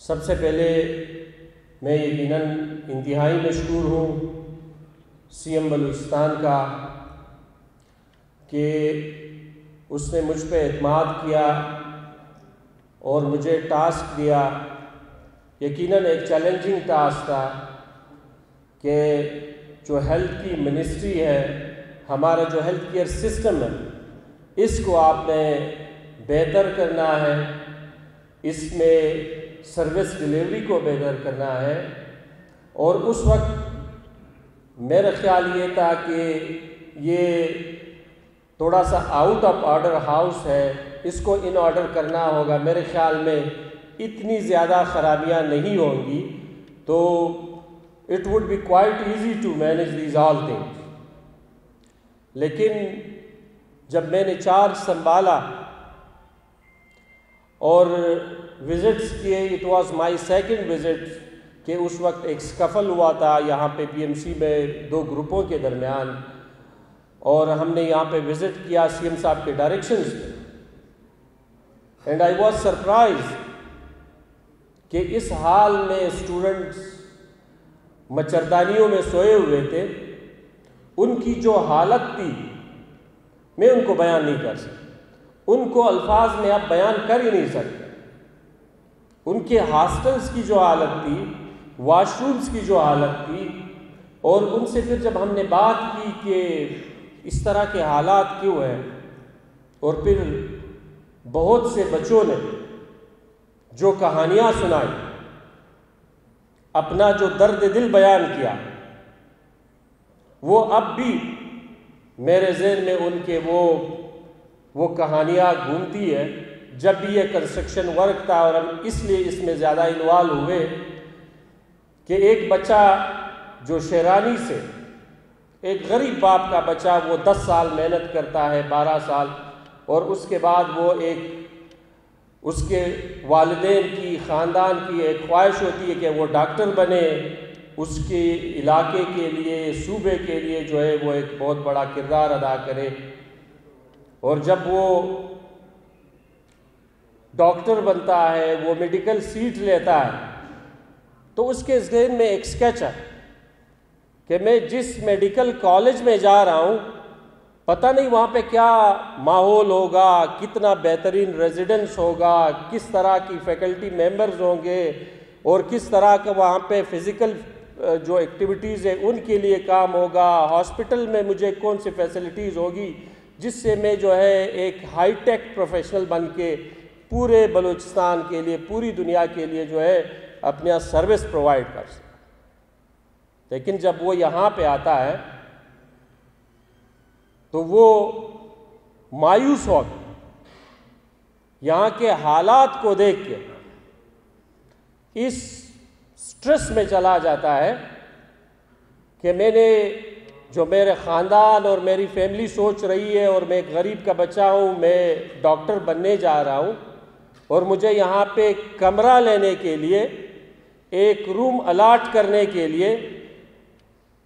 सबसे पहले मैं यकीनन इंतहाई मशकूर हूँ सीएम बलूचिस्तान का कि उसने मुझ पर एतमाद किया और मुझे टास्क दिया। यकीनन एक चैलेंजिंग टास्क था कि जो हेल्थ की मिनिस्ट्री है, हमारा जो हेल्थ केयर सिस्टम है, इसको आपने बेहतर करना है, इसमें सर्विस डिलीवरी को बेहतर करना है। और उस वक्त मेरा ख्याल ये था कि ये थोड़ा सा आउट ऑफ ऑर्डर हाउस है, इसको इन ऑर्डर करना होगा। मेरे ख्याल में इतनी ज़्यादा खराबियाँ नहीं होंगी, तो it would be quite easy to manage these all things. लेकिन जब मैंने चार्ज संभाला और विज़िट्स किए, it was my second visit, कि उस वक्त एक स्कफल हुआ था यहाँ पे पीएमसी में दो ग्रुपों के दरमियान, और हमने यहाँ पे विज़िट किया सीएम साहब के डायरेक्शंस पे। एंड आई वाज सरप्राइज कि इस हाल में स्टूडेंट्स मच्छरदानियों में सोए हुए थे। उनकी जो हालत थी मैं उनको बयान नहीं कर सकता, उनको अल्फाज में आप बयान कर ही नहीं सकते। उनके हॉस्टल्स की जो हालत थी, वॉशरूम्स की जो हालत थी, और उनसे फिर जब हमने बात की कि इस तरह के हालात क्यों हैं, और फिर बहुत से बच्चों ने जो कहानियाँ सुनाई, अपना जो दर्द दिल बयान किया, वो अब भी मेरे ज़हन में उनके वो कहानियाँ घूमती है। जब भी ये कंस्ट्रक्शन वर्क था, और हम इसलिए इसमें ज़्यादा इन्वॉल्व हुए कि एक बच्चा जो शेरानी से, एक गरीब बाप का बच्चा, वो 10 साल मेहनत करता है, 12 साल, और उसके बाद वो उसके वालिदैन की, ख़ानदान की एक ख्वाहिश होती है कि वो डॉक्टर बने, उसके इलाके के लिए, सूबे के लिए जो है वो एक बहुत बड़ा किरदार अदा करे। और जब वो डॉक्टर बनता है, वो मेडिकल सीट लेता है, तो उसके ज़हन में एक स्केच है कि मैं जिस मेडिकल कॉलेज में जा रहा हूँ, पता नहीं वहाँ पे क्या माहौल होगा, कितना बेहतरीन रेजिडेंस होगा, किस तरह की फैकल्टी मेंबर्स होंगे, और किस तरह का वहाँ पे फ़िज़िकल जो एक्टिविटीज़ है उनके लिए काम होगा। हॉस्पिटल में मुझे कौन सी फैसिलिटीज़ होगी जिससे मैं जो है एक हाईटेक प्रोफेशनल बन के पूरे बलूचिस्तान के लिए, पूरी दुनिया के लिए जो है अपना सर्विस प्रोवाइड कर सकूं। लेकिन जब वो यहाँ पे आता है तो वो मायूस हो यहाँ के हालात को देख के इस स्ट्रेस में चला जाता है कि जो मेरे ख़ानदान और मेरी फैमिली सोच रही है, और मैं एक गरीब का बच्चा हूँ, मैं डॉक्टर बनने जा रहा हूँ, और मुझे यहाँ पे कमरा लेने के लिए, एक रूम अलाट करने के लिए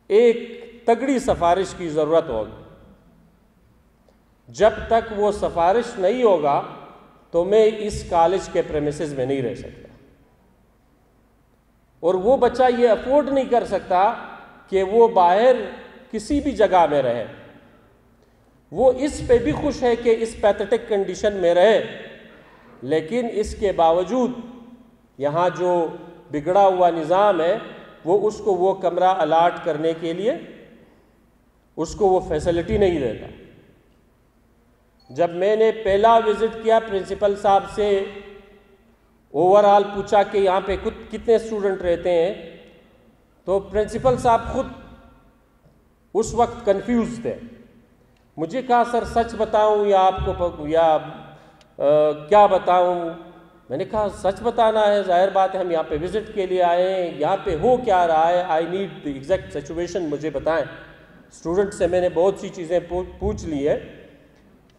एक तगड़ी सिफारिश की ज़रूरत होगी। जब तक वो सिफारिश नहीं होगा तो मैं इस कॉलेज के प्रेमिसेस में नहीं रह सकता। और वो बच्चा ये अफोर्ड नहीं कर सकता कि वो बाहर किसी भी जगह में रहे। वो इस पे भी खुश है कि इस पैथेटिक कंडीशन में रहे, लेकिन इसके बावजूद यहाँ जो बिगड़ा हुआ निज़ाम है वो उसको वो कमरा अलाट करने के लिए उसको वो फैसिलिटी नहीं देता। जब मैंने पहला विज़िट किया, प्रिंसिपल साहब से ओवरऑल पूछा कि यहाँ पे कितने स्टूडेंट रहते हैं, तो प्रिंसिपल साहब खुद उस वक्त कंफ्यूज थे। मुझे कहा, सर सच बताऊं या आपको क्या बताऊं? मैंने कहा सच बताना है, जाहिर बात है हम यहाँ पे विज़िट के लिए आए हैं, यहाँ पे हो क्या रहा है, I need the exact situation, मुझे बताएं। स्टूडेंट से मैंने बहुत सी चीज़ें पूछ ली है।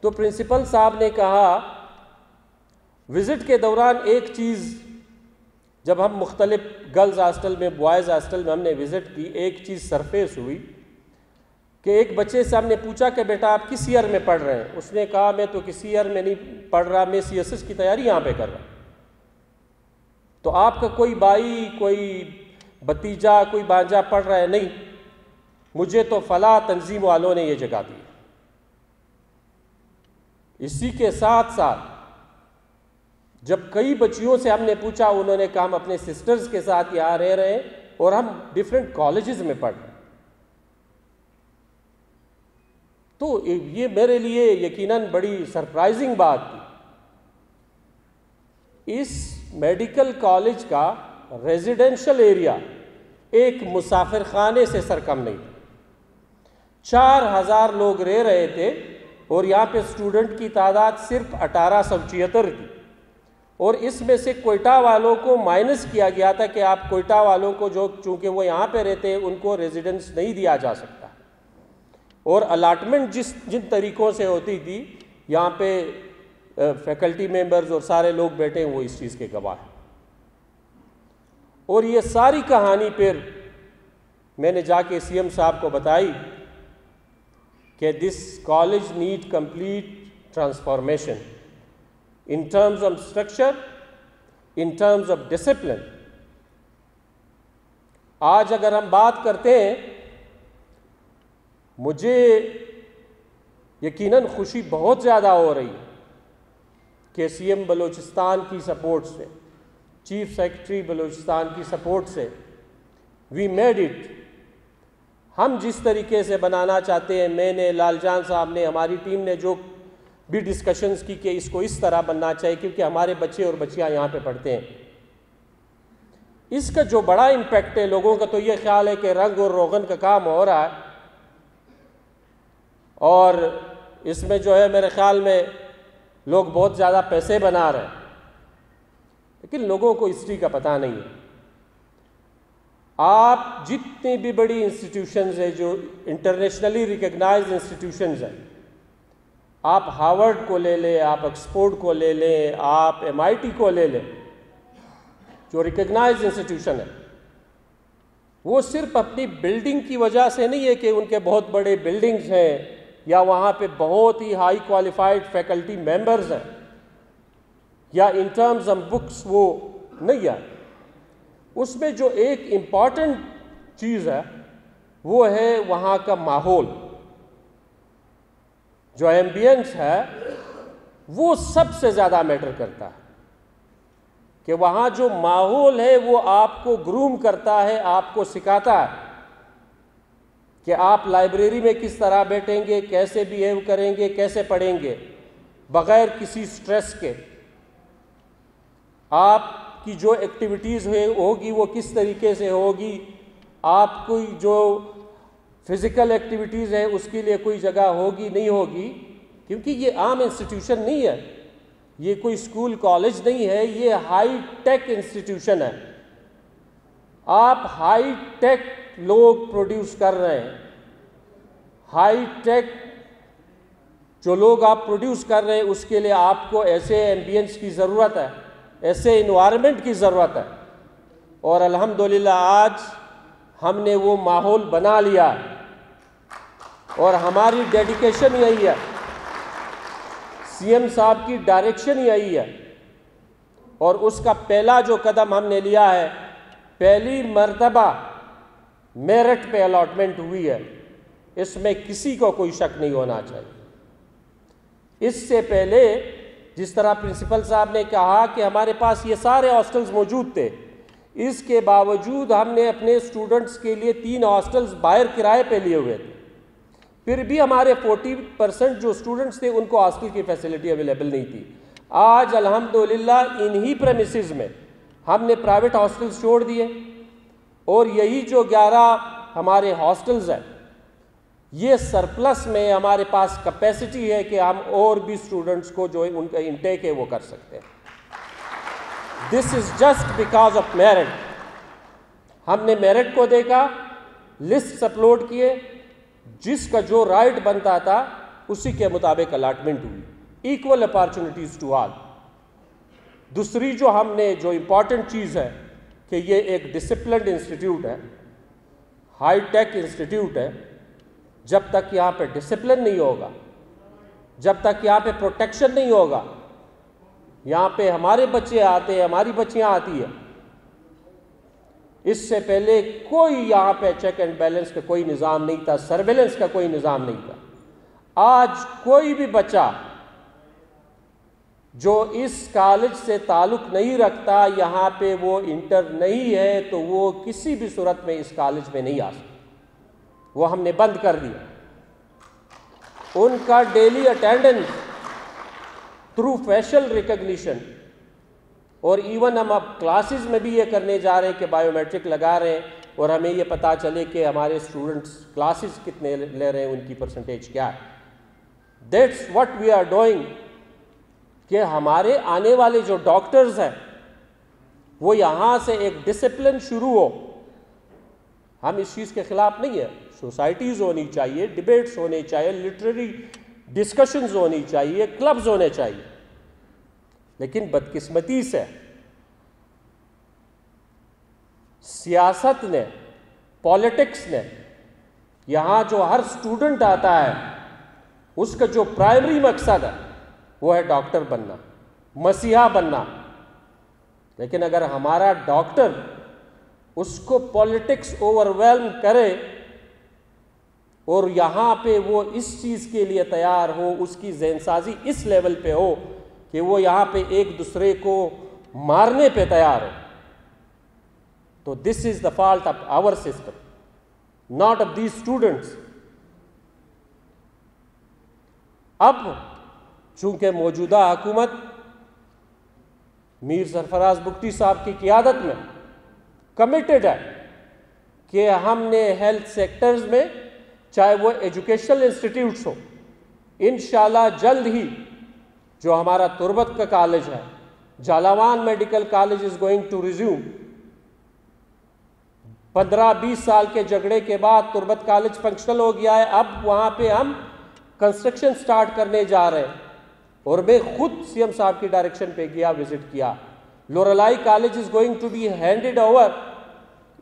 तो प्रिंसिपल साहब ने कहा, विज़िट के दौरान एक चीज़, जब हम मुख्तलिफ गर्ल्स हॉस्टल में, बॉयज़ हॉस्टल में हमने विज़िट की, एक चीज़ सरफेस हुई कि एक बच्चे से हमने पूछा कि बेटा आप किस ईयर में पढ़ रहे हैं? उसने कहा मैं तो किसी ईयर में नहीं पढ़ रहा, मैं CSS की तैयारी यहाँ पे कर रहा हूँ। तो आपका कोई भाई, कोई भतीजा, कोई भांजा पढ़ रहा है, नहीं, मुझे तो फला तंजीम वालों ने ये जगह दी। इसी के साथ साथ जब कई बच्चियों से हमने पूछा, उन्होंने कहा हम अपने सिस्टर्स के साथ यहाँ रह रहे हैं और हम डिफरेंट कॉलेजेस में पढ़ रहे हैं। तो ये मेरे लिए यकीनन बड़ी सरप्राइजिंग बात थी। इस मेडिकल कॉलेज का रेजिडेंशियल एरिया एक मुसाफिर खाने से सरकम नहीं था। 4000 लोग रह रहे थे और यहाँ पे स्टूडेंट की तादाद सिर्फ 1876 थी, और इसमें से कोयटा वालों को माइनस किया गया था कि आप कोयटा वालों को, जो चूँकि वो यहाँ पे रहते हैं, उनको रेजिडेंस नहीं दिया जा सकता। और अलाटमेंट जिन तरीक़ों से होती थी, यहाँ पे फैकल्टी मेंबर्स और सारे लोग बैठे हैं, वो इस चीज़ के गवाह हैं। और ये सारी कहानी फिर मैंने जाके सीएम साहब को बताई कि this college need complete transformation in terms of structure, in terms of discipline। आज अगर हम बात करते हैं, मुझे यकीनन खुशी बहुत ज़्यादा हो रही है कि सीएम बलूचिस्तान की सपोर्ट से, चीफ सेक्रेटरी बलूचिस्तान की सपोर्ट से वी मेड इट। हम जिस तरीके से बनाना चाहते हैं, मैंने, लालजान साहब ने, हमारी टीम ने जो भी डिस्कशंस की कि इसको इस तरह बनना चाहिए, क्योंकि हमारे बच्चे और बच्चियां यहाँ पे पढ़ते हैं। इसका जो बड़ा इम्पैक्ट है, लोगों का तो ये ख्याल है कि रंग और रोगन का काम हो रहा है, और इसमें जो है मेरे ख्याल में लोग बहुत ज़्यादा पैसे बना रहे हैं, लेकिन लोगों को हिस्ट्री का पता नहीं है। आप जितनी भी बड़ी इंस्टीट्यूशंस है, जो इंटरनेशनली रिकग्नाइज्ड इंस्टीट्यूशंस हैं, आप हार्वर्ड को ले लें, आप ऑक्सफोर्ड को ले लें, आप MIT को ले लें, जो रिकग्नाइज्ड इंस्टीट्यूशन है, वो सिर्फ अपनी बिल्डिंग की वजह से नहीं है कि उनके बहुत बड़े बिल्डिंग्स हैं या वहाँ पे बहुत ही हाई क्वालिफाइड फैकल्टी मेंबर्स हैं, या इन टर्म्स ऑफ बुक्स वो नहीं है। उसमें जो एक इम्पॉर्टेंट चीज़ है वो है वहाँ का माहौल, जो एम्बियंस है, वो सबसे ज़्यादा मैटर करता है। कि वहाँ जो माहौल है वो आपको ग्रूम करता है, आपको सिखाता है कि आप लाइब्रेरी में किस तरह बैठेंगे, कैसे बिहेव करेंगे, कैसे पढ़ेंगे बग़ैर किसी स्ट्रेस के। आपकी जो एक्टिविटीज़ होगी वो किस तरीके से होगी, आपको जो फिज़िकल एक्टिविटीज़ है उसके लिए कोई जगह होगी नहीं होगी, क्योंकि ये आम इंस्टीट्यूशन नहीं है, ये कोई स्कूल कॉलेज नहीं है, ये हाई टेक इंस्टीट्यूशन है। आप हाई टेक लोग प्रोड्यूस कर रहे हैं, हाई टेक जो लोग आप प्रोड्यूस कर रहे हैं, उसके लिए आपको ऐसे एम्बियंस की ज़रूरत है, ऐसे इन्वायरमेंट की ज़रूरत है। और अल्हम्दुलिल्लाह आज हमने वो माहौल बना लिया और हमारी डेडिकेशन यही है, सीएम साहब की डायरेक्शन यही है। और उसका पहला जो कदम हमने लिया है, पहली मर्तबा मेरिट पे अलॉटमेंट हुई है, इसमें किसी को कोई शक नहीं होना चाहिए। इससे पहले जिस तरह प्रिंसिपल साहब ने कहा कि हमारे पास ये सारे हॉस्टल्स मौजूद थे, इसके बावजूद हमने अपने स्टूडेंट्स के लिए 3 हॉस्टल्स बाहर किराए पे लिए हुए थे, फिर भी हमारे 40% जो स्टूडेंट्स थे उनको हॉस्टल की फैसिलिटी अवेलेबल नहीं थी। आज अल्हम्दुलिल्लाह इन्हीं प्रेमिसेस में हमने प्राइवेट हॉस्टल्स छोड़ दिए, और यही जो 11 हमारे हॉस्टल्स हैं, ये सरप्लस में हमारे पास कैपेसिटी है कि हम और भी स्टूडेंट्स को जो उनका इंटेक है वो कर सकते हैं। This is just because of merit. हमने मेरिट को देखा, लिस्ट अपलोड किए, जिसका जो राइट बनता था उसी के मुताबिक अलॉटमेंट हुई, इक्वल अपॉर्चुनिटीज़ टू ऑल। दूसरी जो हमने जो इम्पॉर्टेंट चीज़ है कि ये एक डिसिप्लिन्ड इंस्टीट्यूट है, हाई टेक इंस्टीट्यूट है। जब तक यहाँ पे डिसिप्लिन नहीं होगा, जब तक यहाँ पे प्रोटेक्शन नहीं होगा, यहाँ पे हमारे बच्चे आते हैं, हमारी बच्चियाँ आती है, इससे पहले कोई यहाँ पे चेक एंड बैलेंस का कोई निज़ाम नहीं था, सर्वेलेंस का कोई निज़ाम नहीं था। आज कोई भी बच्चा जो इस कॉलेज से ताल्लुक़ नहीं रखता, यहाँ पे वो इंटर नहीं है, तो वो किसी भी सूरत में इस कॉलेज में नहीं आ सकता। वो हमने बंद कर दिया। उनका daily attendance through facial recognition, और इवन हम अब क्लासेस में भी ये करने जा रहे हैं कि बायोमेट्रिक लगा रहे हैं, और हमें ये पता चले कि हमारे स्टूडेंट्स क्लासेस कितने ले रहे हैं, उनकी परसेंटेज क्या है। That's what we are doing, कि हमारे आने वाले जो डॉक्टर्स हैं वो यहाँ से एक डिसिप्लिन शुरू हो। हम इस चीज़ के ख़िलाफ़ नहीं है, सोसाइटीज़ होनी चाहिए, डिबेट्स होने चाहिए, लिटरेरी डिस्कशंस होनी चाहिए, क्लब्स होने चाहिए, लेकिन बदकिस्मती से सियासत ने, पॉलिटिक्स ने, यहाँ जो हर स्टूडेंट आता है उसका जो प्राइमरी मकसद है वो है डॉक्टर बनना, मसीहा बनना। लेकिन अगर हमारा डॉक्टर उसको पॉलिटिक्स ओवरवेल्म करे और यहाँ पे वो इस चीज़ के लिए तैयार हो, उसकी ज़हनसाजी इस लेवल पे हो कि वो यहाँ पे एक दूसरे को मारने पे तैयार हो, तो this is the fault of our system, not of these students. अब चूंकि मौजूदा हुकूमत मीर सरफराज बुगटी साहब की क़ियादत में कमिटेड है कि हमने हेल्थ सेक्टर्स में, चाहे वो एजुकेशनल इंस्टीट्यूट्स हो, इंशाल्लाह जल्द ही जो हमारा तुर्बत का कॉलेज है, Jhalawan medical college is going to resume. 15-20 साल के झगड़े के बाद तुर्बत कॉलेज फंक्शनल हो गया है। अब वहाँ पे हम कंस्ट्रक्शन स्टार्ट करने जा रहे हैं, और मैं खुद सीएम साहब की डायरेक्शन पे गया, विजिट किया। Loralai college is going to be handed over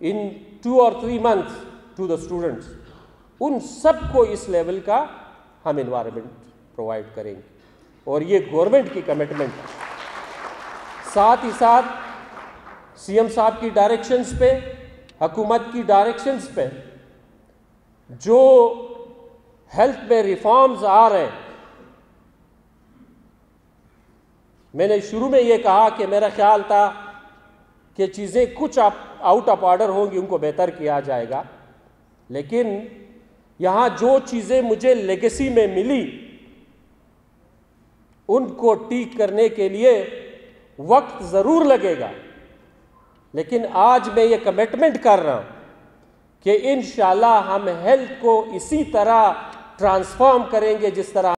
in 2 or 3 months to the students. उन सब को इस लेवल का हम इन्वायरमेंट प्रोवाइड करेंगे, और ये गवर्नमेंट की कमिटमेंट है। साथ ही साथ सीएम साहब की डायरेक्शंस पे, हुकूमत की डायरेक्शंस पे जो हेल्थ में रिफॉर्म्स आ रहे हैं, मैंने शुरू में ये कहा कि मेरा ख्याल था कि चीज़ें कुछ आउट ऑफ ऑर्डर होंगी, उनको बेहतर किया जाएगा, लेकिन यहाँ जो चीज़ें मुझे लेगेसी में मिली उनको ठीक करने के लिए वक्त ज़रूर लगेगा, लेकिन आज मैं ये कमिटमेंट कर रहा हूँ कि इंशाल्लाह हम हेल्थ को इसी तरह ट्रांसफॉर्म करेंगे जिस तरह